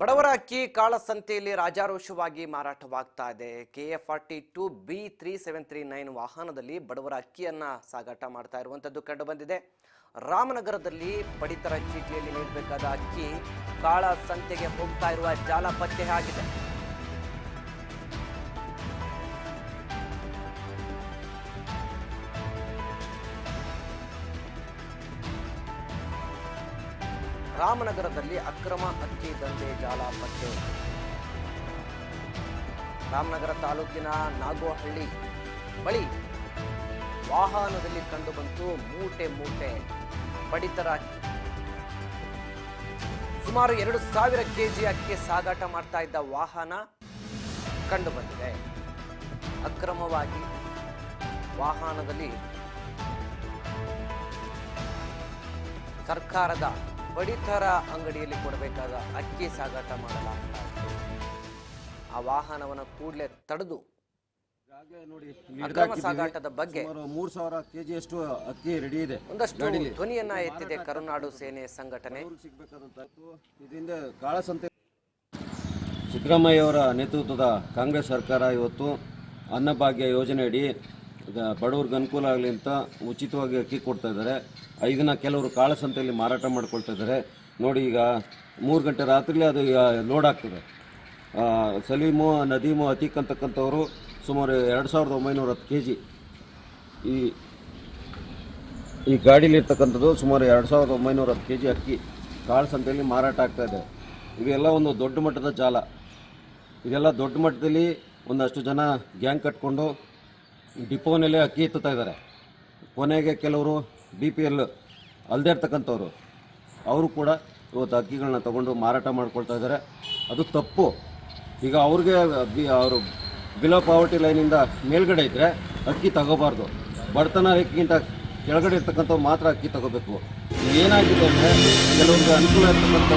ಬಡವರ ಅಕ್ಕಿ ಕಾಳಸಂತೆಯಲ್ಲಿ ರಾಜಾರೋಷವಾಗಿ ಮಾರಾಟವಾಗ್ತಾ ಇದೆ. KF42 B3739 ವಾಹನದಲ್ಲಿ ಬಡವರ ಅಕ್ಕಿಯನ್ನ ಸಾಗಾಟ ಮಾಡ್ತಾ ಇರುವಂತದ್ದು ಕಂಡು ಬಂದಿದೆ. ರಾಮನಗರದಲ್ಲಿ ಪಡಿತರ ಚೀಟಿಯಲ್ಲಿ ನೀಡಬೇಕಾದ ಅಕ್ಕಿ ಕಾಳಸಂತೆಗೆ ಹೋಗ್ತಾ ಇರುವ ಜಾಲ ಪತ್ತೆ ಆಗಿದೆ. ರಾಮನಗರದಲ್ಲಿ ಅಕ್ರಮ ಅಕ್ಕಿ ದಂಧೆ ಜಾಲ ಪತ್ತೆ. ರಾಮನಗರ ತಾಲೂಕಿನ ನಾಗೋಹಳ್ಳಿ ಬಳಿ ವಾಹನದಲ್ಲಿ ಕಂಡುಬಂತು ಮೂಟೆ ಮೂಟೆ ಪಡಿತರ ಅಕ್ಕಿ. ಸುಮಾರು 2,000 ಕೆಜಿ ಅಕ್ಕಿ ಸಾಗಾಟ ಮಾಡ್ತಾ ಇದ್ದ ವಾಹನ ಕಂಡುಬಂದಿದೆ. ಅಕ್ರಮವಾಗಿ ವಾಹನದಲ್ಲಿ ಸರ್ಕಾರದ ಪಡಿತರ ಅಂಗಡಿಯಲ್ಲಿ ಕೊಡಬೇಕಾದ ಅಕ್ಕಿ ಸಾಗಾಟ ಮಾಡಲಾಗ್ತಾ ಇತ್ತು. ಆ ವಾಹನವನ್ನು ಕೂಡಲೇ ತಡೆದು ಅಕ್ರಮ ಸಾಗಾಟದ ಬಗ್ಗೆ 3,000 ಕೆಜಿಯಷ್ಟು ಅಕ್ಕಿ ರೆಡಿ ಇದೆ. ಒಂದಷ್ಟು ಧ್ವನಿಯನ್ನ ಎತ್ತಿದೆ ಕರುನಾಡು ಸೇನೆ ಸಂಘಟನೆ. ಇದರಿಂದ ಕಾಳಸಂತೆ ಸಿದ್ದರಾಮಯ್ಯ ಅವರ ನೇತೃತ್ವದ ಕಾಂಗ್ರೆಸ್ ಸರ್ಕಾರ ಇವತ್ತು ಅನ್ನಭಾಗ್ಯ ಯೋಜನೆ ಅಡಿ ಬಡವ್ರಿಗೆ ಅನುಕೂಲ ಆಗಲಿ ಅಂತ ಉಚಿತವಾಗಿ ಅಕ್ಕಿ ಕೊಡ್ತಾ ಇದ್ದಾರೆ. ಇದನ್ನು ಕೆಲವರು ಕಾಳಸಂತೆಯಲ್ಲಿ ಮಾರಾಟ ಮಾಡ್ಕೊಳ್ತಾ ಇದ್ದಾರೆ. ನೋಡಿ, ಈಗ 3 ಗಂಟೆ ರಾತ್ರಿಲಿ ಅದು ಲೋಡ್ ಆಗ್ತದೆ. ಸಲೀಮು, ನದೀಮು, ಅತೀಕ್ ಅಂತಕ್ಕಂಥವರು ಸುಮಾರು 2,910 ಕೆಜಿ ಈ ಗಾಡೀಲಿರ್ತಕ್ಕಂಥದ್ದು ಸುಮಾರು 2,910 ಕೆಜಿ ಅಕ್ಕಿ ಕಾಳಸಂತೆಯಲ್ಲಿ ಮಾರಾಟ ಆಗ್ತಾಯಿದೆ. ಇದೆಲ್ಲ ಒಂದು ದೊಡ್ಡ ಮಟ್ಟದ ಜಾಲ. ಇದೆಲ್ಲ ದೊಡ್ಡ ಮಟ್ಟದಲ್ಲಿ ಒಂದಷ್ಟು ಜನ ಗ್ಯಾಂಗ್ ಕಟ್ಕೊಂಡು ಡಿಪೋನಲ್ಲೇ ಅಕ್ಕಿ ಎತ್ತುತ್ತಾ ಇದ್ದಾರೆ. ಕೊನೆಗೆ ಕೆಲವರು BPL ಅಲ್ಲದೇ ಇರ್ತಕ್ಕಂಥವ್ರು ಅವರು ಕೂಡ ಇವತ್ತು ಅಕ್ಕಿಗಳನ್ನ ತೊಗೊಂಡು ಮಾರಾಟ ಮಾಡ್ಕೊಳ್ತಾ ಇದ್ದಾರೆ. ಅದು ತಪ್ಪು. ಈಗ ಅವ್ರಿಗೆ ಅವರು ಬಿಲೋ ಪಾವರ್ಟಿ ಲೈನಿಂದ ಮೇಲ್ಗಡೆ ಇದ್ದರೆ ಅಕ್ಕಿ ತಗೋಬಾರ್ದು. ಬಡತನ ರೇಖೆಗಿಂತ ಕೆಳಗಡೆ ಇರ್ತಕ್ಕಂಥವ್ರು ಮಾತ್ರ ಅಕ್ಕಿ ತಗೋಬೇಕು. ಏನಾಗಿದೆ ಅಂದರೆ ಕೆಲವ್ರಿಗೆ ಅನುಕೂಲ ಇರ್ತಕ್ಕಂಥ